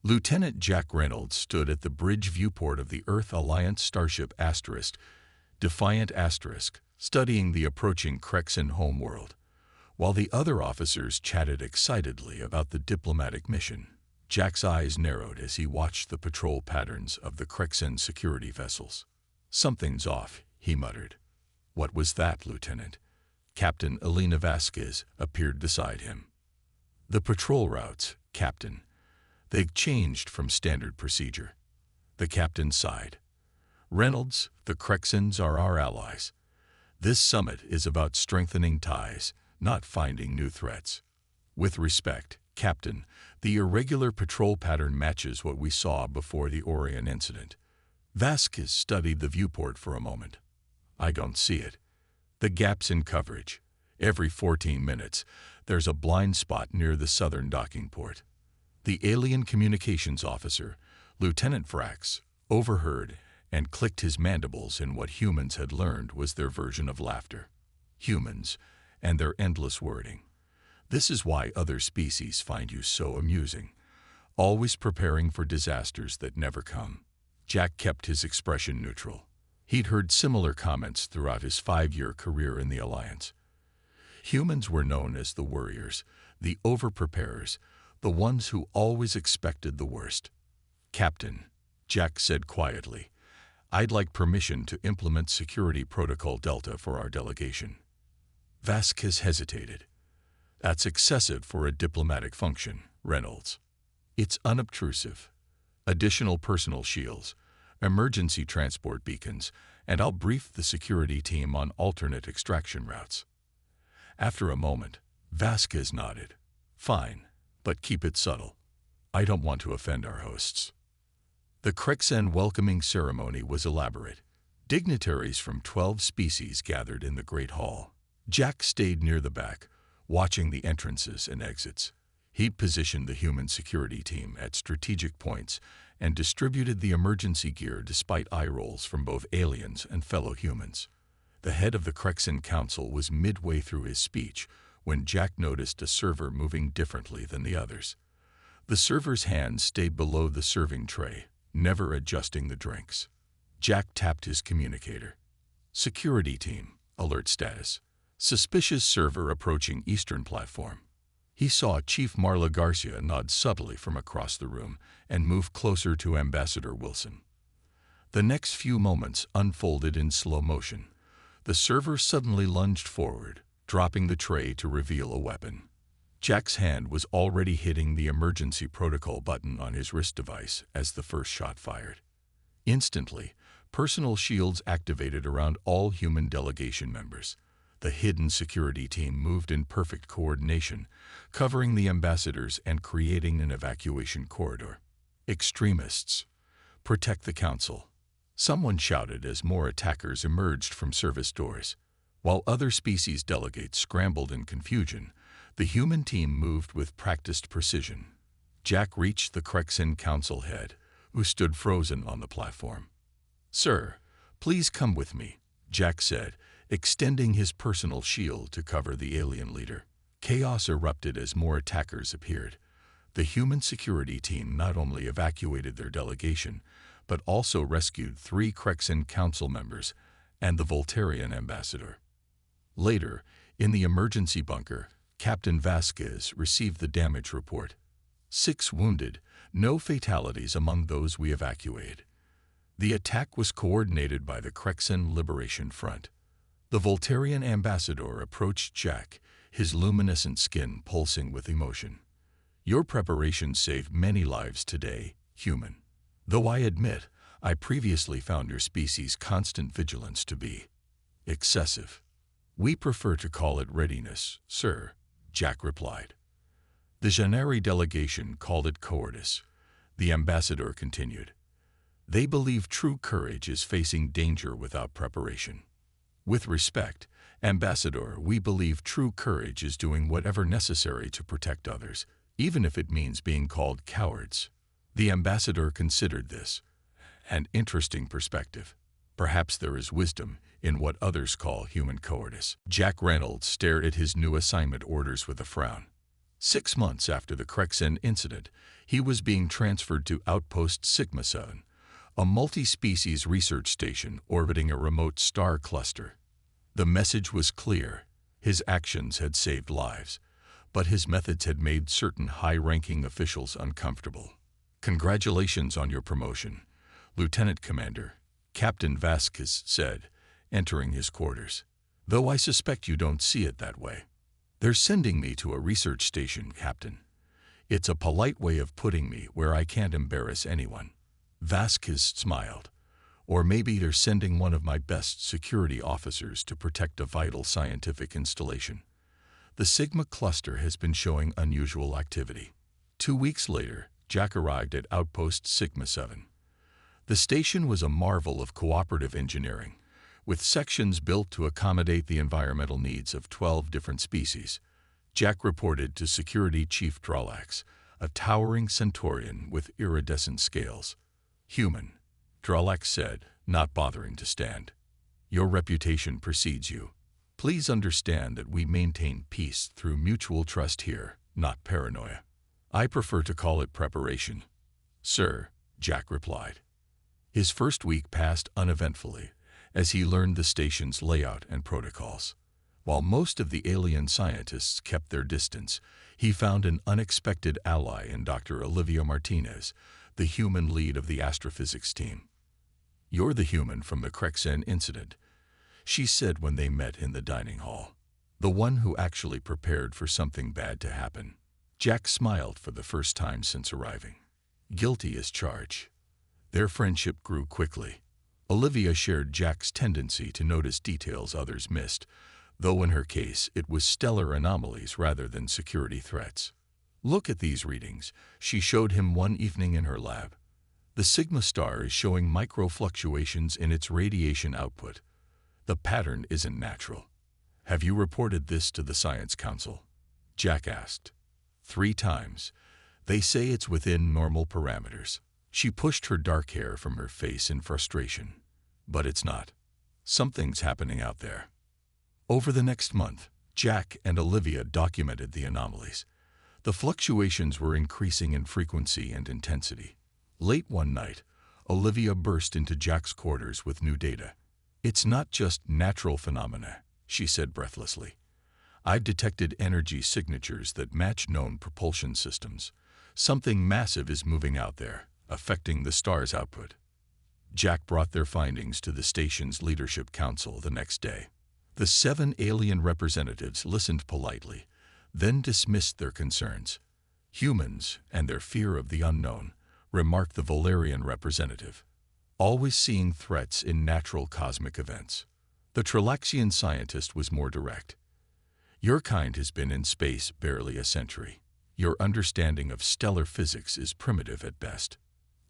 Lieutenant Jack Reynolds stood at the bridge viewport of the Earth Alliance starship Defiant Asterisk, studying the approaching Crexan homeworld. While the other officers chatted excitedly about the diplomatic mission, Jack's eyes narrowed as he watched the patrol patterns of the Crexan security vessels. "Something's off," he muttered. "What was that, Lieutenant?" Captain Elena Vasquez appeared beside him. "The patrol routes, Captain. They've changed from standard procedure." The captain sighed. "Reynolds, the Crexans are our allies. This summit is about strengthening ties, not finding new threats. With respect, Captain, the irregular patrol pattern matches what we saw before the Orion incident." Vasquez studied the viewport for a moment. "I don't see it. The gaps in coverage. Every 14 minutes, there's a blind spot near the southern docking port." The alien communications officer, Lieutenant Frax, overheard and clicked his mandibles in what humans had learned was their version of laughter. Humans and their endless wording. This is why other species find you so amusing, always preparing for disasters that never come. Jack kept his expression neutral. He'd heard similar comments throughout his 5-year career in the Alliance. Humans were known as the worriers, the over-preparers, the ones who always expected the worst. "Captain," Jack said quietly, "I'd like permission to implement Security Protocol Delta for our delegation." Vasquez hesitated. "That's excessive for a diplomatic function, Reynolds. It's unobtrusive. Additional personal shields, emergency transport beacons, and I'll brief the security team on alternate extraction routes." After a moment, Vasquez nodded. "Fine, but keep it subtle. I don't want to offend our hosts." The Crexan welcoming ceremony was elaborate. Dignitaries from 12 species gathered in the Great Hall. Jack stayed near the back, watching the entrances and exits. He'd positioned the human security team at strategic points and distributed the emergency gear despite eye rolls from both aliens and fellow humans. The head of the Crexan Council was midway through his speech when Jack noticed a server moving differently than the others. The server's hands stayed below the serving tray, never adjusting the drinks. Jack tapped his communicator. "Security team, alert status. Suspicious server approaching eastern platform." He saw Chief Marla Garcia nod subtly from across the room and move closer to Ambassador Wilson. The next few moments unfolded in slow motion. The server suddenly lunged forward, dropping the tray to reveal a weapon. Jack's hand was already hitting the emergency protocol button on his wrist device as the first shot fired. Instantly, personal shields activated around all human delegation members. The hidden security team moved in perfect coordination, covering the ambassadors and creating an evacuation corridor. "Extremists, protect the council," someone shouted as more attackers emerged from service doors. While other species delegates scrambled in confusion, the human team moved with practiced precision. Jack reached the Crexan council head, who stood frozen on the platform. "Sir, please come with me," Jack said, extending his personal shield to cover the alien leader. Chaos erupted as more attackers appeared. The human security team not only evacuated their delegation, but also rescued 3 Crexan council members and the Voltarian ambassador. Later, in the emergency bunker, Captain Vasquez received the damage report. 6 wounded, no fatalities among those we evacuated. The attack was coordinated by the Crexan Liberation Front. The Voltarian ambassador approached Jack, his luminescent skin pulsing with emotion. "Your preparation saved many lives today, human. Though I admit, I previously found your species' constant vigilance to be excessive." "We prefer to call it readiness, sir," Jack replied. "The Janari delegation called it cowardice," the ambassador continued. "They believe true courage is facing danger without preparation. With respect, Ambassador, we believe true courage is doing whatever necessary to protect others, even if it means being called cowards." The ambassador considered this. An interesting perspective. Perhaps there is wisdom in what others call human cowardice. Jack Reynolds stared at his new assignment orders with a frown. 6 months after the Crexen incident, he was being transferred to Outpost Sigma 7, a multi-species research station orbiting a remote star cluster. The message was clear. His actions had saved lives, but his methods had made certain high-ranking officials uncomfortable. "Congratulations on your promotion, Lieutenant Commander," Captain Vasquez said, entering his quarters. "Though I suspect you don't see it that way. They're sending me to a research station, Captain. It's a polite way of putting me where I can't embarrass anyone." Vasquez smiled. "Or maybe they're sending one of my best security officers to protect a vital scientific installation. The Sigma cluster has been showing unusual activity." 2 weeks later, Jack arrived at Outpost Sigma 7. The station was a marvel of cooperative engineering, with sections built to accommodate the environmental needs of 12 different species. Jack reported to Security Chief Dralax, a towering Centaurian with iridescent scales. "Human," Dralax said, not bothering to stand. "Your reputation precedes you. Please understand that we maintain peace through mutual trust here, not paranoia. I prefer to call it preparation." "Sir," Jack replied. His first week passed uneventfully as he learned the station's layout and protocols. While most of the alien scientists kept their distance, he found an unexpected ally in Dr. Olivia Martinez, the human lead of the astrophysics team. "You're the human from the Crexen incident," she said when they met in the dining hall. "The one who actually prepared for something bad to happen." Jack smiled for the first time since arriving. Guilty as charged. Their friendship grew quickly. Olivia shared Jack's tendency to notice details others missed, though in her case it was stellar anomalies rather than security threats. "Look at these readings," she showed him one evening in her lab. "The Sigma star is showing micro-fluctuations in its radiation output. The pattern isn't natural. Have you reported this to the Science Council?" Jack asked. 3 times. "They say it's within normal parameters." She pushed her dark hair from her face in frustration. "But it's not. Something's happening out there." Over the next month, Jack and Olivia documented the anomalies. The fluctuations were increasing in frequency and intensity. Late one night, Olivia burst into Jack's quarters with new data. "It's not just natural phenomena," she said breathlessly. "I've detected energy signatures that match known propulsion systems. Something massive is moving out there, affecting the star's output." Jack brought their findings to the station's leadership council the next day. The 7 alien representatives listened politely, then dismissed their concerns. "Humans and their fear of the unknown," remarked the Valerian representative. "Always seeing threats in natural cosmic events." The Tralaxian scientist was more direct. "Your kind has been in space barely a century. Your understanding of stellar physics is primitive at best."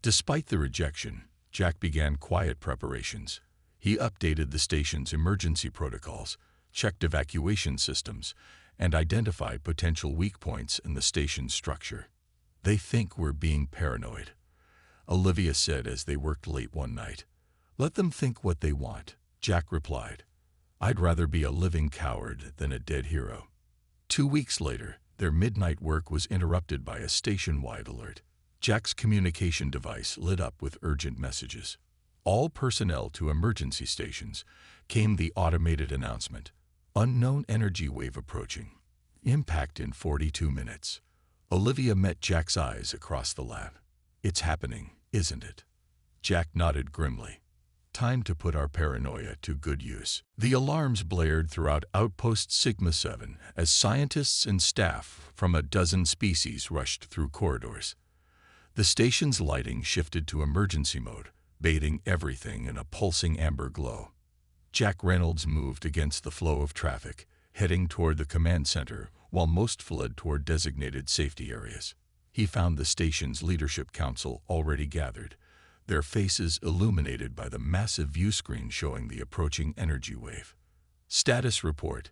Despite the rejection, Jack began quiet preparations. He updated the station's emergency protocols, checked evacuation systems, and identified potential weak points in the station's structure. "They think we're being paranoid," Olivia said as they worked late one night. "Let them think what they want," Jack replied. "I'd rather be a living coward than a dead hero." 2 weeks later, their midnight work was interrupted by a station-wide alert. Jack's communication device lit up with urgent messages. "All personnel to emergency stations," came the automated announcement. "Unknown energy wave approaching. Impact in 42 minutes. Olivia met Jack's eyes across the lab. "It's happening, isn't it?" Jack nodded grimly. "Time to put our paranoia to good use." The alarms blared throughout Outpost Sigma 7 as scientists and staff from a dozen species rushed through corridors. The station's lighting shifted to emergency mode, bathing everything in a pulsing amber glow. Jack Reynolds moved against the flow of traffic, heading toward the command center while most fled toward designated safety areas. He found the station's leadership council already gathered, their faces illuminated by the massive view screen showing the approaching energy wave. "Status report,"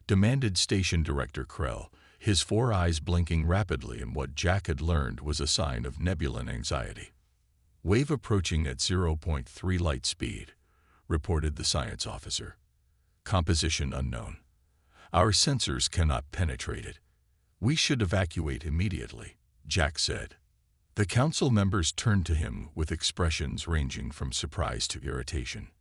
demanded Station Director Krell, his 4 eyes blinking rapidly in what Jack had learned was a sign of nebulan anxiety. "Wave approaching at 0.3 light speed," reported the science officer. "Composition unknown. Our sensors cannot penetrate it. "We should evacuate immediately," Jack said. The council members turned to him with expressions ranging from surprise to irritation.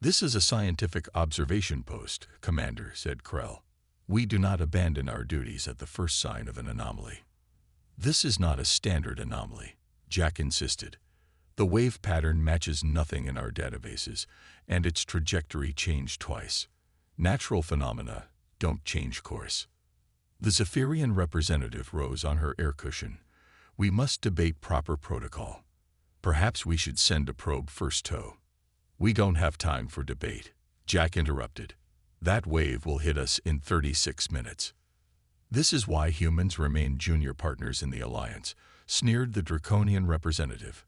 "This is a scientific observation post, Commander," said Krell. "We do not abandon our duties at the first sign of an anomaly." "This is not a standard anomaly," Jack insisted. "The wave pattern matches nothing in our databases, and its trajectory changed twice. Natural phenomena don't change course." The Zephyrian representative rose on her air cushion. "We must debate proper protocol. Perhaps we should send a probe first, Toe." "We don't have time for debate," Jack interrupted. "That wave will hit us in 36 minutes. "This is why humans remain junior partners in the Alliance," sneered the Draconian representative.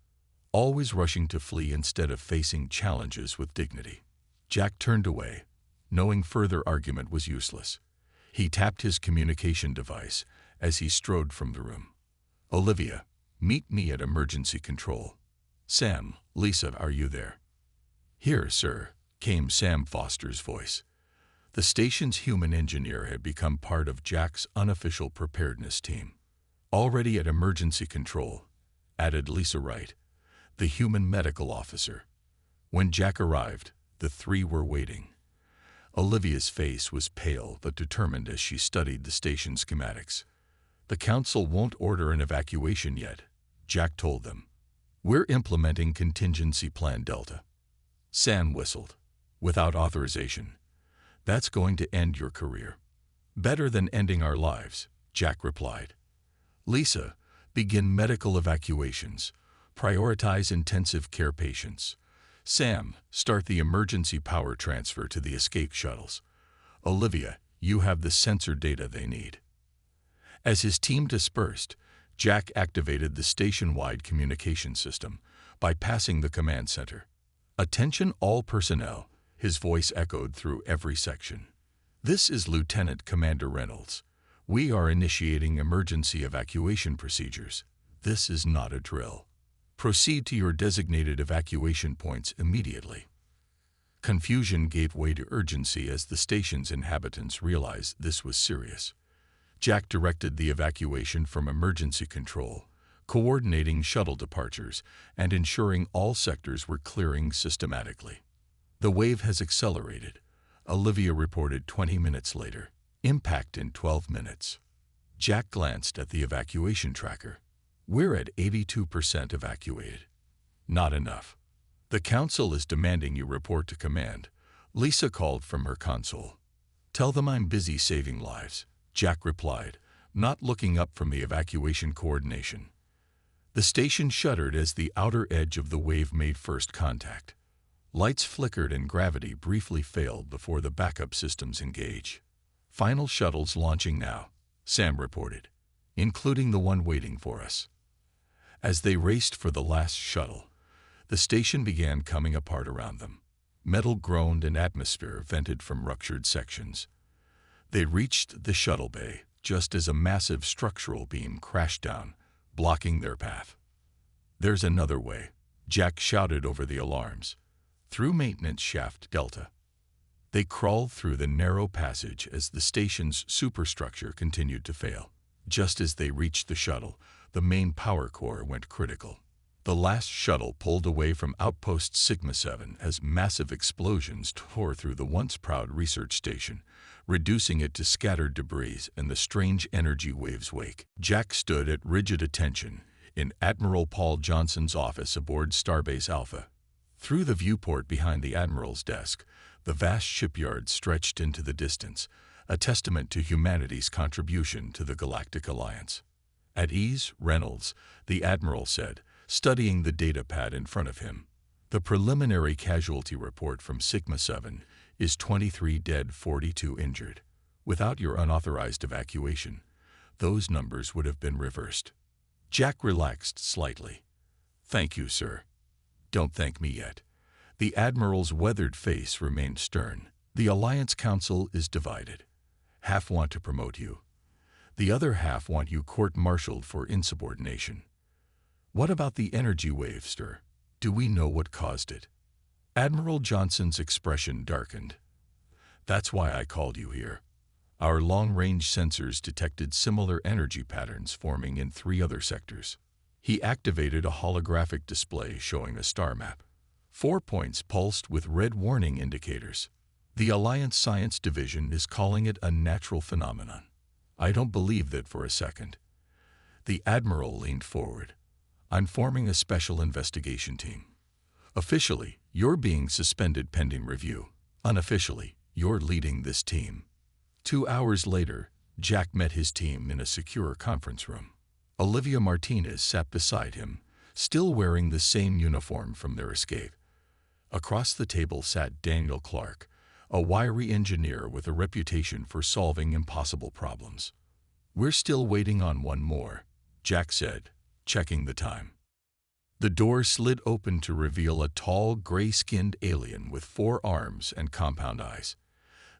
"Always rushing to flee instead of facing challenges with dignity." Jack turned away, knowing further argument was useless. He tapped his communication device as he strode from the room. "Olivia, meet me at emergency control. Sam, Lisa, are you there?" "Here, sir," came Sam Foster's voice. The station's human engineer had become part of Jack's unofficial preparedness team. "Already at emergency control," added Lisa Wright, the human medical officer. When Jack arrived, the three were waiting. Olivia's face was pale but determined as she studied the station schematics. "The council won't order an evacuation yet," Jack told them. "We're implementing Contingency Plan Delta." Sam whistled. "Without authorization. That's going to end your career." "Better than ending our lives," Jack replied. "Lisa, begin medical evacuations. Prioritize intensive care patients. Sam, start the emergency power transfer to the escape shuttles. Olivia, you have the sensor data they need." As his team dispersed, Jack activated the station-wide communication system, bypassing the command center. "Attention all personnel," his voice echoed through every section. "This is Lieutenant Commander Reynolds. We are initiating emergency evacuation procedures. This is not a drill. Proceed to your designated evacuation points immediately." Confusion gave way to urgency as the station's inhabitants realized this was serious. Jack directed the evacuation from emergency control, coordinating shuttle departures and ensuring all sectors were clearing systematically. "The wave has accelerated," Olivia reported 20 minutes later. "Impact in 12 minutes." Jack glanced at the evacuation tracker. "We're at 82% evacuated." "Not enough. The council is demanding you report to command," Lisa called from her console. "Tell them I'm busy saving lives," Jack replied, not looking up from the evacuation coordination. The station shuddered as the outer edge of the wave made first contact. Lights flickered and gravity briefly failed before the backup systems engaged. "Final shuttles launching now," Sam reported, "including the one waiting for us." As they raced for the last shuttle, the station began coming apart around them. Metal groaned and atmosphere vented from ruptured sections. They reached the shuttle bay just as a massive structural beam crashed down, blocking their path. "There's another way," Jack shouted over the alarms. "Through maintenance shaft Delta." They crawled through the narrow passage as the station's superstructure continued to fail. Just as they reached the shuttle, the main power core went critical. The last shuttle pulled away from Outpost Sigma-7 as massive explosions tore through the once proud research station, reducing it to scattered debris in the strange energy wave's wake. Jack stood at rigid attention in Admiral Paul Johnson's office aboard Starbase Alpha. Through the viewport behind the Admiral's desk, the vast shipyard stretched into the distance, a testament to humanity's contribution to the Galactic Alliance. "At ease, Reynolds," the Admiral said, studying the data pad in front of him. "The preliminary casualty report from Sigma-7 is 23 dead, 42 injured. Without your unauthorized evacuation, those numbers would have been reversed." Jack relaxed slightly. "Thank you, sir." "Don't thank me yet." The Admiral's weathered face remained stern. "The Alliance Council is divided. Half want to promote you. The other half want you court-martialed for insubordination. What about the energy wave, sir? Do we know what caused it?" Admiral Johnson's expression darkened. "That's why I called you here. Our long-range sensors detected similar energy patterns forming in 3 other sectors. He activated a holographic display showing a star map. 4 points pulsed with red warning indicators. The Alliance Science Division is calling it a natural phenomenon. I don't believe that for a second. The Admiral leaned forward. I'm forming a special investigation team. Officially, you're being suspended pending review. Unofficially, you're leading this team. 2 hours later, Jack met his team in a secure conference room. Olivia Martinez sat beside him, still wearing the same uniform from their escape. Across the table sat Daniel Clark, a wiry engineer with a reputation for solving impossible problems. We're still waiting on one more, Jack said, checking the time. The door slid open to reveal a tall, gray-skinned alien with 4 arms and compound eyes.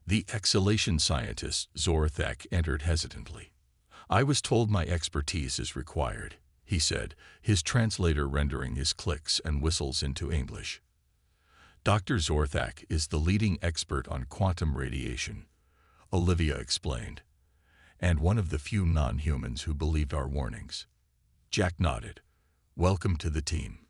The exhalation scientist, Zorthek, entered hesitantly. I was told my expertise is required, he said, his translator rendering his clicks and whistles into English. Dr. Zorthak is the leading expert on quantum radiation, Olivia explained, and one of the few non-humans who believed our warnings. Jack nodded. Welcome to the team.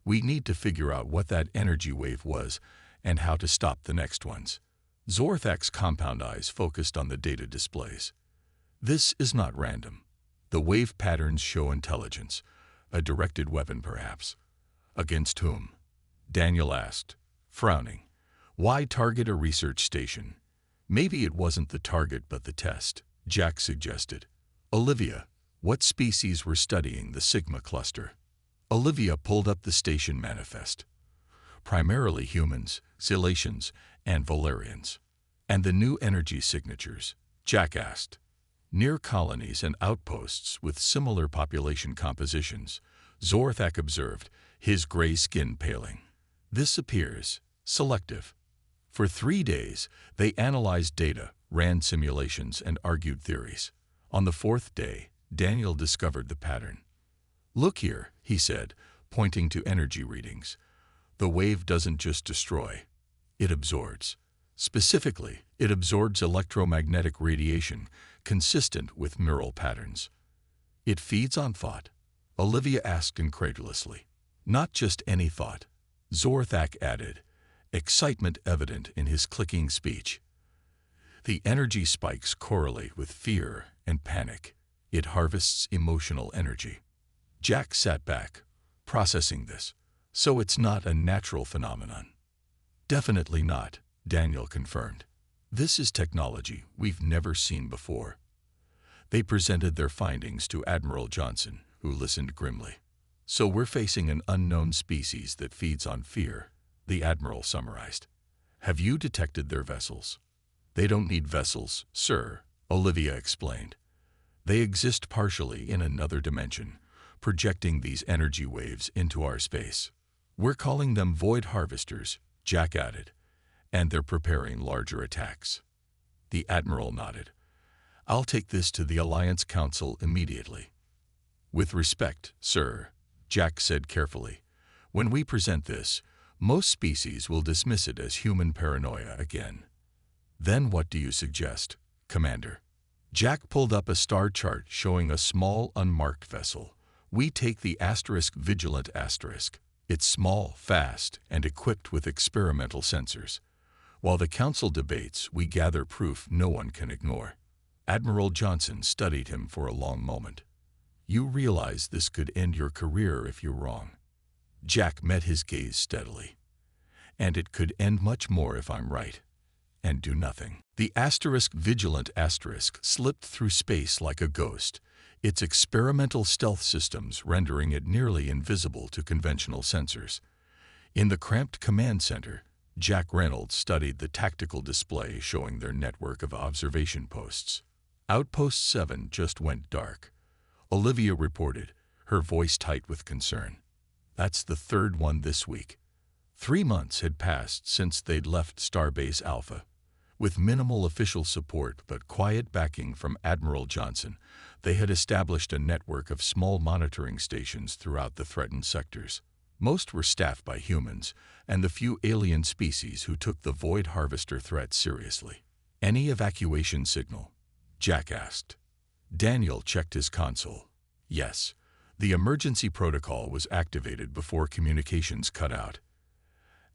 We need to figure out what that energy wave was and how to stop the next ones. Zorthak's compound eyes focused on the data displays. This is not random. The wave patterns show intelligence, a directed weapon perhaps. Against whom? Daniel asked, frowning. Why target a research station? Maybe it wasn't the target but the test, Jack suggested. Olivia, what species were studying the Sigma cluster? Olivia pulled up the station manifest. Primarily humans, Zelations, and Valerians. And the new energy signatures, Jack asked. Near colonies and outposts with similar population compositions, Zorthak observed, his gray skin paling. This appears selective. For 3 days, they analyzed data, ran simulations, and argued theories. On the 4th day, Daniel discovered the pattern. Look here, he said, pointing to energy readings. The wave doesn't just destroy, it absorbs. Specifically, it absorbs electromagnetic radiation consistent with neural patterns. It feeds on thought, Olivia asked incredulously. Not just any thought, Zorthak added, excitement evident in his clicking speech. The energy spikes correlate with fear and panic. It harvests emotional energy. Jack sat back, processing this. So it's not a natural phenomenon. Definitely not, Daniel confirmed. This is technology we've never seen before. They presented their findings to Admiral Johnson, who listened grimly. So we're facing an unknown species that feeds on fear, the Admiral summarized. Have you detected their vessels? They don't need vessels, sir, Olivia explained. They exist partially in another dimension, projecting these energy waves into our space. We're calling them void harvesters, Jack added, and they're preparing larger attacks. The Admiral nodded. I'll take this to the Alliance Council immediately. With respect, sir, Jack said carefully. When we present this, most species will dismiss it as human paranoia again. Then what do you suggest, Commander? Jack pulled up a star chart showing a small, unmarked vessel. We take the Vigilant Asterisk. It's small, fast, and equipped with experimental sensors. While the Council debates, we gather proof no one can ignore. Admiral Johnson studied him for a long moment. You realize this could end your career if you're wrong. Jack met his gaze steadily. And it could end much more if I'm right. And do nothing. The Vigilant Asterisk slipped through space like a ghost, its experimental stealth systems rendering it nearly invisible to conventional sensors. In the cramped command center, Jack Reynolds studied the tactical display showing their network of observation posts. Outpost 7 just went dark. Olivia reported, her voice tight with concern. That's the 3rd one this week. 3 months had passed since they'd left Starbase Alpha. With minimal official support but quiet backing from Admiral Johnson, they had established a network of small monitoring stations throughout the threatened sectors. Most were staffed by humans and the few alien species who took the Void Harvester threat seriously. Any evacuation signal, Jack asked. Daniel checked his console. Yes, the emergency protocol was activated before communications cut out.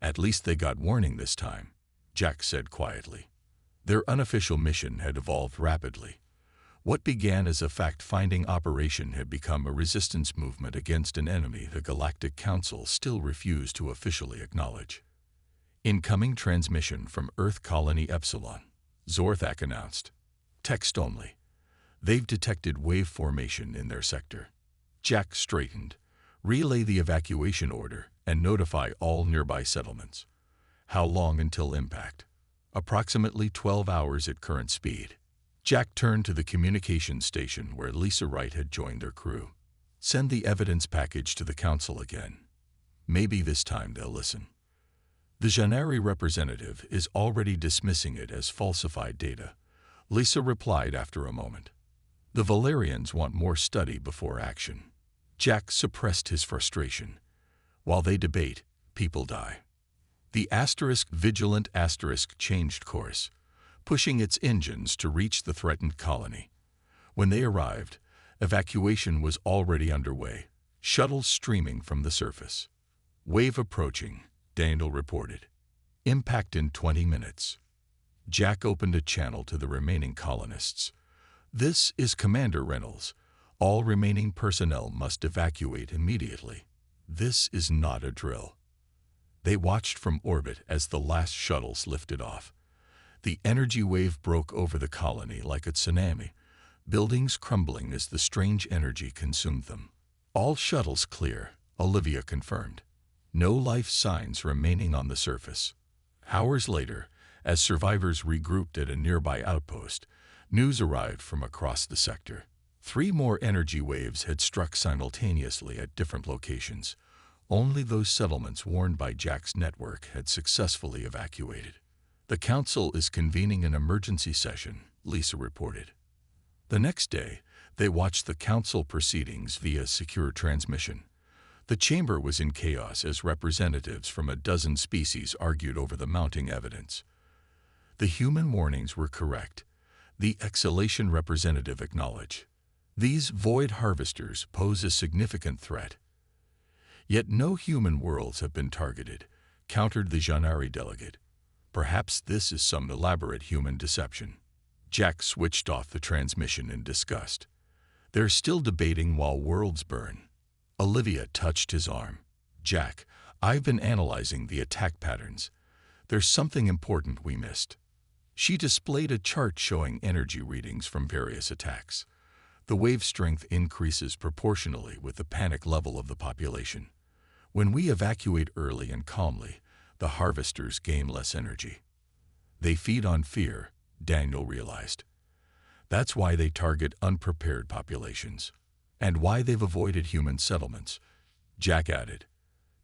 At least they got warning this time, Jack said quietly. Their unofficial mission had evolved rapidly. What began as a fact-finding operation had become a resistance movement against an enemy the Galactic Council still refused to officially acknowledge. Incoming transmission from Earth Colony Epsilon, Zorthak announced. Text only. They've detected wave formation in their sector. Jack straightened. Relay the evacuation order and notify all nearby settlements. How long until impact? Approximately 12 hours at current speed. Jack turned to the communications station where Lisa Wright had joined their crew. Send the evidence package to the council again. Maybe this time they'll listen. The Janari representative is already dismissing it as falsified data, Lisa replied after a moment. The Valerians want more study before action. Jack suppressed his frustration. While they debate, people die. The Vigilant changed course, pushing its engines to reach the threatened colony. When they arrived, evacuation was already underway, shuttles streaming from the surface. Wave approaching, Daniel reported. Impact in 20 minutes. Jack opened a channel to the remaining colonists. This is Commander Reynolds. All remaining personnel must evacuate immediately. This is not a drill. They watched from orbit as the last shuttles lifted off. The energy wave broke over the colony like a tsunami, buildings crumbling as the strange energy consumed them. All shuttles clear, Olivia confirmed. No life signs remaining on the surface. Hours later, as survivors regrouped at a nearby outpost, news arrived from across the sector. 3 more energy waves had struck simultaneously at different locations. Only those settlements warned by Jack's network had successfully evacuated. The council is convening an emergency session, Lisa reported. The next day, they watched the council proceedings via secure transmission. The chamber was in chaos as representatives from a dozen species argued over the mounting evidence. The human warnings were correct, the exhalation representative acknowledged. These void harvesters pose a significant threat. Yet no human worlds have been targeted, countered the Janari delegate. Perhaps this is some elaborate human deception. Jack switched off the transmission in disgust. They're still debating while worlds burn. Olivia touched his arm. Jack, I've been analyzing the attack patterns. There's something important we missed. She displayed a chart showing energy readings from various attacks. The wave strength increases proportionally with the panic level of the population. When we evacuate early and calmly, the harvesters gain less energy. They feed on fear, Daniel realized. That's why they target unprepared populations. And why they've avoided human settlements, Jack added.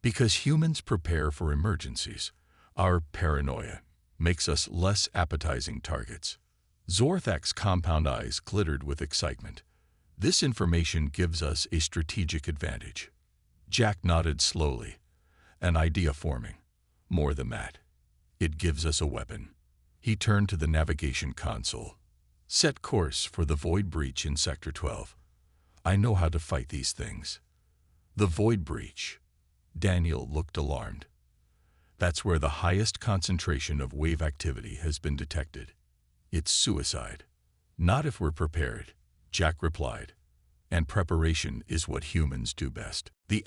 Because humans prepare for emergencies. Our paranoia makes us less appetizing targets. Zorthak's compound eyes glittered with excitement. This information gives us a strategic advantage. Jack nodded slowly. An idea forming. More than that. It gives us a weapon. He turned to the navigation console. Set course for the void breach in Sector 12. I know how to fight these things. The void breach. Daniel looked alarmed. That's where the highest concentration of wave activity has been detected. It's suicide. Not if we're prepared, Jack replied. And preparation is what humans do best. The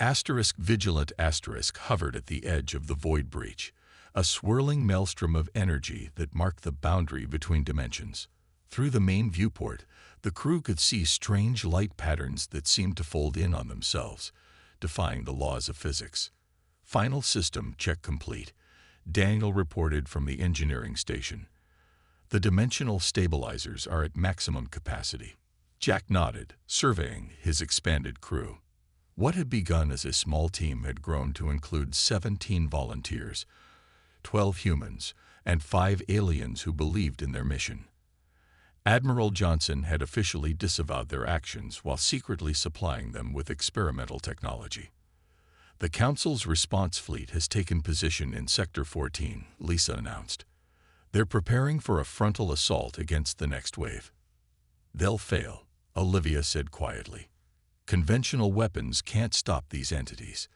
Vigilant hovered at the edge of the void breach, a swirling maelstrom of energy that marked the boundary between dimensions. Through the main viewport, the crew could see strange light patterns that seemed to fold in on themselves, defying the laws of physics. Final system check complete, Daniel reported from the engineering station. The dimensional stabilizers are at maximum capacity. Jack nodded, surveying his expanded crew. What had begun as a small team had grown to include 17 volunteers, 12 humans, and 5 aliens who believed in their mission. Admiral Johnson had officially disavowed their actions while secretly supplying them with experimental technology. The Council's response fleet has taken position in Sector 14, Lisa announced. They're preparing for a frontal assault against the next wave. They'll fail, Olivia said quietly. Conventional weapons can't stop these entities.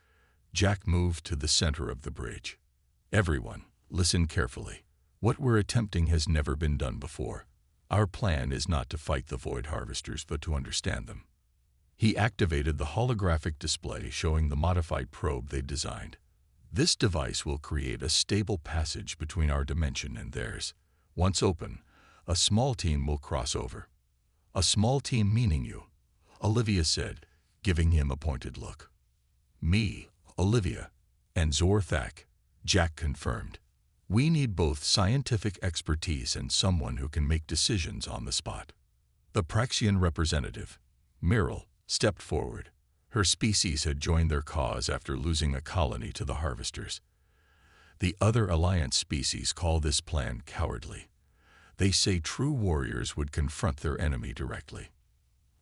Jack moved to the center of the bridge. Everyone, listen carefully. What we're attempting has never been done before. Our plan is not to fight the Void Harvesters, but to understand them. He activated the holographic display showing the modified probe they'd designed. This device will create a stable passage between our dimension and theirs. Once open, a small team will cross over. A small team meaning you, Olivia said, giving him a pointed look. Me, Olivia, and Zorthak, Jack confirmed. We need both scientific expertise and someone who can make decisions on the spot. The Praxian representative, Myril, stepped forward. Her species had joined their cause after losing a colony to the Harvesters. The other Alliance species call this plan cowardly. They say true warriors would confront their enemy directly.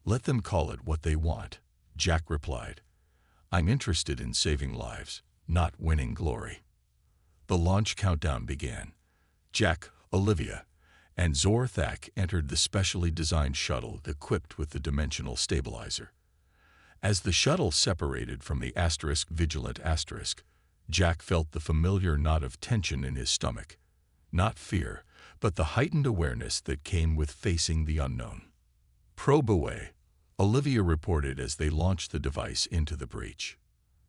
Let them call it what they want, Jack replied. I'm interested in saving lives, not winning glory. The launch countdown began. Jack, Olivia, and Zorthak entered the specially designed shuttle equipped with the dimensional stabilizer. As the shuttle separated from the Vigilant Asterisk, Jack felt the familiar knot of tension in his stomach. Not fear, but the heightened awareness that came with facing the unknown. Probe away, Olivia reported as they launched the device into the breach.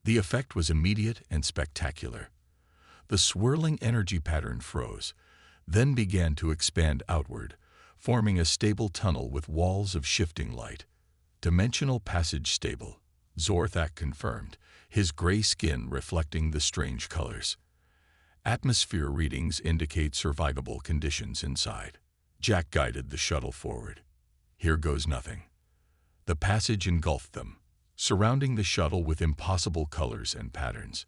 The effect was immediate and spectacular. The swirling energy pattern froze, then began to expand outward, forming a stable tunnel with walls of shifting light. Dimensional passage stable, Zorthak confirmed, his gray skin reflecting the strange colors. Atmosphere readings indicate survivable conditions inside. Jack guided the shuttle forward. Here goes nothing. The passage engulfed them, surrounding the shuttle with impossible colors and patterns.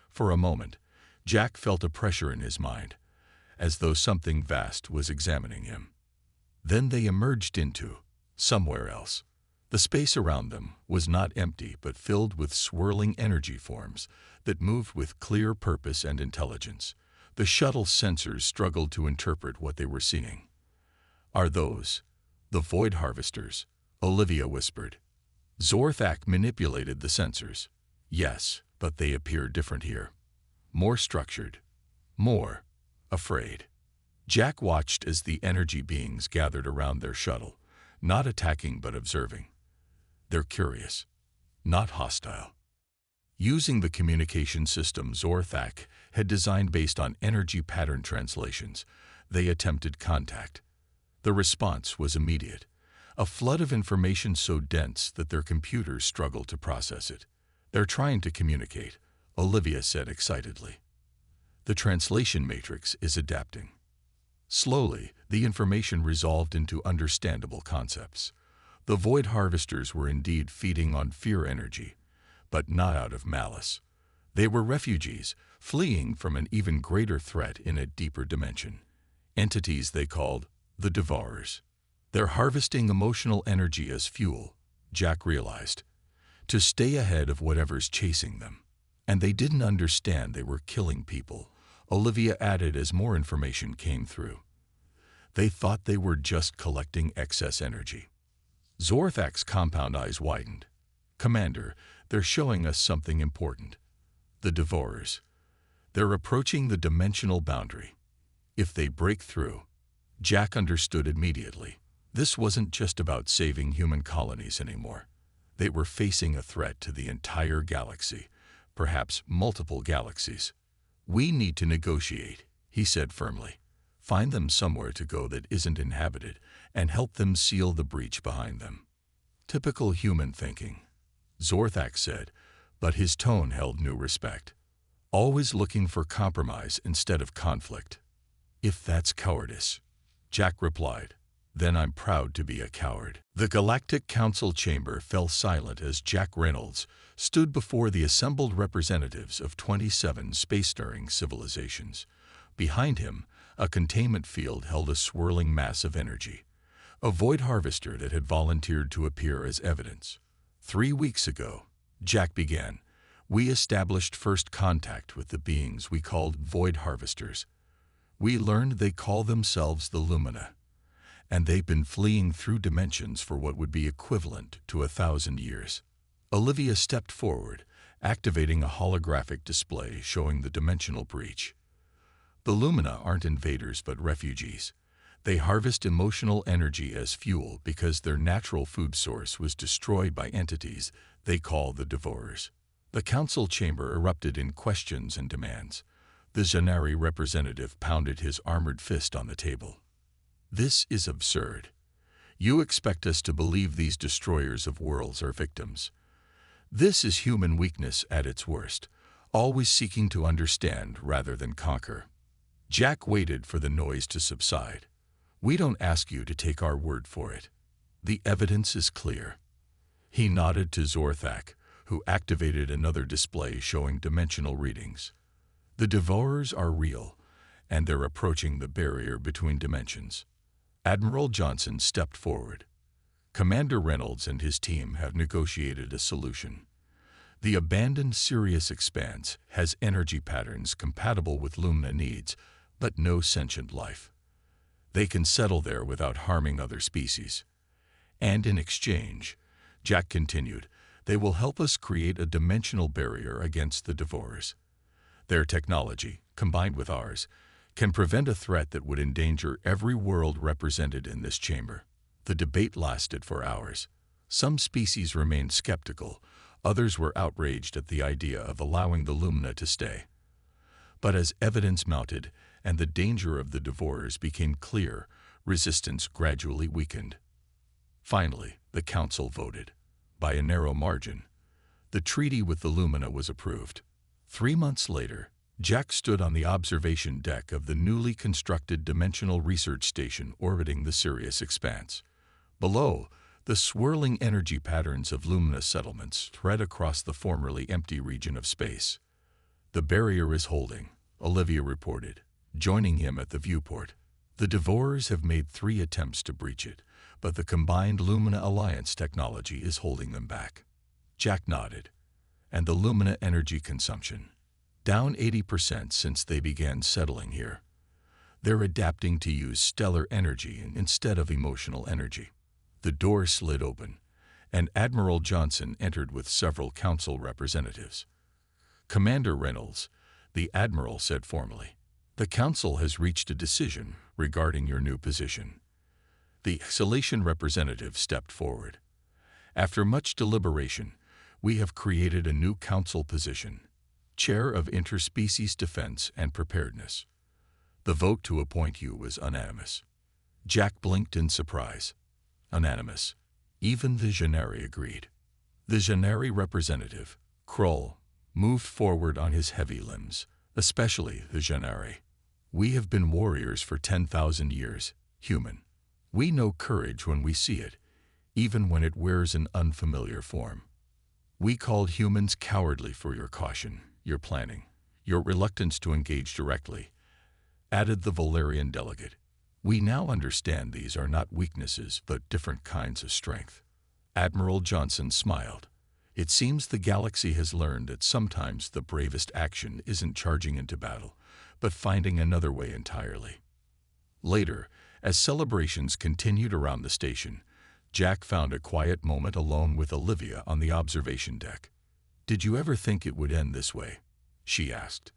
For a moment, Jack felt a pressure in his mind, as though something vast was examining him. Then they emerged into somewhere else. The space around them was not empty but filled with swirling energy forms that moved with clear purpose and intelligence. The shuttle's sensors struggled to interpret what they were seeing. Are those the Void Harvesters? Olivia whispered. Zorthak manipulated the sensors. Yes, but they appear different here. More structured. More afraid. Jack watched as the energy beings gathered around their shuttle, not attacking but observing. They're curious, not hostile. Using the communication system Zorthak had designed based on energy pattern translations, they attempted contact. The response was immediate, a flood of information so dense that their computers struggled to process it. They're trying to communicate, Olivia said excitedly. The translation matrix is adapting. Slowly, the information resolved into understandable concepts. The Void Harvesters were indeed feeding on fear energy, but not out of malice. They were refugees, fleeing from an even greater threat in a deeper dimension. Entities they called the Devourers. They're harvesting emotional energy as fuel, Jack realized, to stay ahead of whatever's chasing them. And they didn't understand they were killing people, Olivia added as more information came through. They thought they were just collecting excess energy. Zorthak's compound eyes widened. Commander, they're showing us something important. The Devourers. They're approaching the dimensional boundary. If they break through, Jack understood immediately. This wasn't just about saving human colonies anymore. They were facing a threat to the entire galaxy, perhaps multiple galaxies. We need to negotiate, he said firmly. Find them somewhere to go that isn't inhabited, and help them seal the breach behind them. Typical human thinking, Zorthak said, but his tone held new respect. Always looking for compromise instead of conflict. If that's cowardice, Jack replied, then I'm proud to be a coward. The Galactic Council chamber fell silent as Jack Reynolds stood before the assembled representatives of 27 spacefaring civilizations. Behind him, a containment field held a swirling mass of energy, a Void Harvester that had volunteered to appear as evidence. 3 weeks ago, Jack began, we established first contact with the beings we called Void Harvesters. We learned they call themselves the Lumina, and they've been fleeing through dimensions for what would be equivalent to 1,000 years. Olivia stepped forward, activating a holographic display showing the dimensional breach. The Lumina aren't invaders but refugees. They harvest emotional energy as fuel because their natural food source was destroyed by entities they call the Devourers. The council chamber erupted in questions and demands. The Janari representative pounded his armored fist on the table. This is absurd. You expect us to believe these destroyers of worlds are victims. This is human weakness at its worst, always seeking to understand rather than conquer. Jack waited for the noise to subside. We don't ask you to take our word for it. The evidence is clear. He nodded to Zorthak, who activated another display showing dimensional readings. The Devourers are real, and they're approaching the barrier between dimensions. Admiral Johnson stepped forward. Commander Reynolds and his team have negotiated a solution. The abandoned Sirius Expanse has energy patterns compatible with Lumina needs, but no sentient life. They can settle there without harming other species. And in exchange, Jack continued, they will help us create a dimensional barrier against the Devourers. Their technology, combined with ours, can prevent a threat that would endanger every world represented in this chamber. The debate lasted for hours. Some species remained skeptical, others were outraged at the idea of allowing the Lumina to stay. But as evidence mounted and the danger of the Devourers became clear, resistance gradually weakened. Finally, the council voted. By a narrow margin, the treaty with the Lumina was approved. 3 months later, Jack stood on the observation deck of the newly constructed Dimensional Research Station orbiting the Sirius Expanse. Below, the swirling energy patterns of Lumina settlements spread across the formerly empty region of space. The barrier is holding, Olivia reported, joining him at the viewport. The Devourers have made 3 attempts to breach it, but the combined Lumina Alliance technology is holding them back. Jack nodded. And the Lumina energy consumption? Down 80% since they began settling here. They're adapting to use stellar energy instead of emotional energy. The door slid open, and Admiral Johnson entered with several council representatives. Commander Reynolds, the Admiral said formally, the council has reached a decision regarding your new position. The Exhalation representative stepped forward. After much deliberation, we have created a new council position, Chair of Interspecies Defense and Preparedness. The vote to appoint you was unanimous. Jack blinked in surprise. Unanimous. Even the Janari agreed. The Janari representative, Krull, moved forward on his heavy limbs, especially the Janari. We have been warriors for 10,000 years, human. We know courage when we see it, even when it wears an unfamiliar form. We called humans cowardly for your caution, your planning, your reluctance to engage directly, added the Valerian delegate. We now understand these are not weaknesses but different kinds of strength. Admiral Johnson smiled. It seems the galaxy has learned that sometimes the bravest action isn't charging into battle, but finding another way entirely. Later, as celebrations continued around the station, Jack found a quiet moment alone with Olivia on the observation deck. Did you ever think it would end this way? She asked.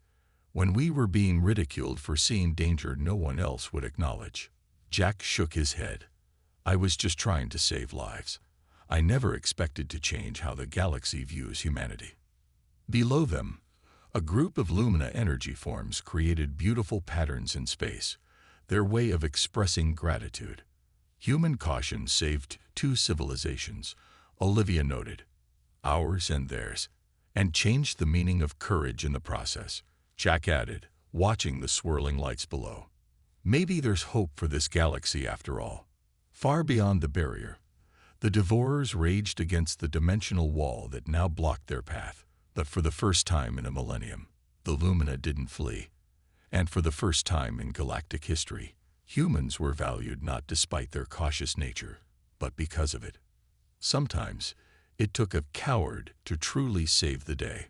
When we were being ridiculed for seeing danger no one else would acknowledge. Jack shook his head. I was just trying to save lives. I never expected to change how the galaxy views humanity. Below them, a group of Lumina energy forms created beautiful patterns in space, their way of expressing gratitude. Human caution saved 2 civilizations, Olivia noted, ours and theirs, and changed the meaning of courage in the process. Jack added, watching the swirling lights below. Maybe there's hope for this galaxy after all. Far beyond the barrier, the Devourers raged against the dimensional wall that now blocked their path. But for the first time in a millennium, the Lumina didn't flee. And for the first time in galactic history, humans were valued not despite their cautious nature, but because of it. Sometimes, it took a coward to truly save the day.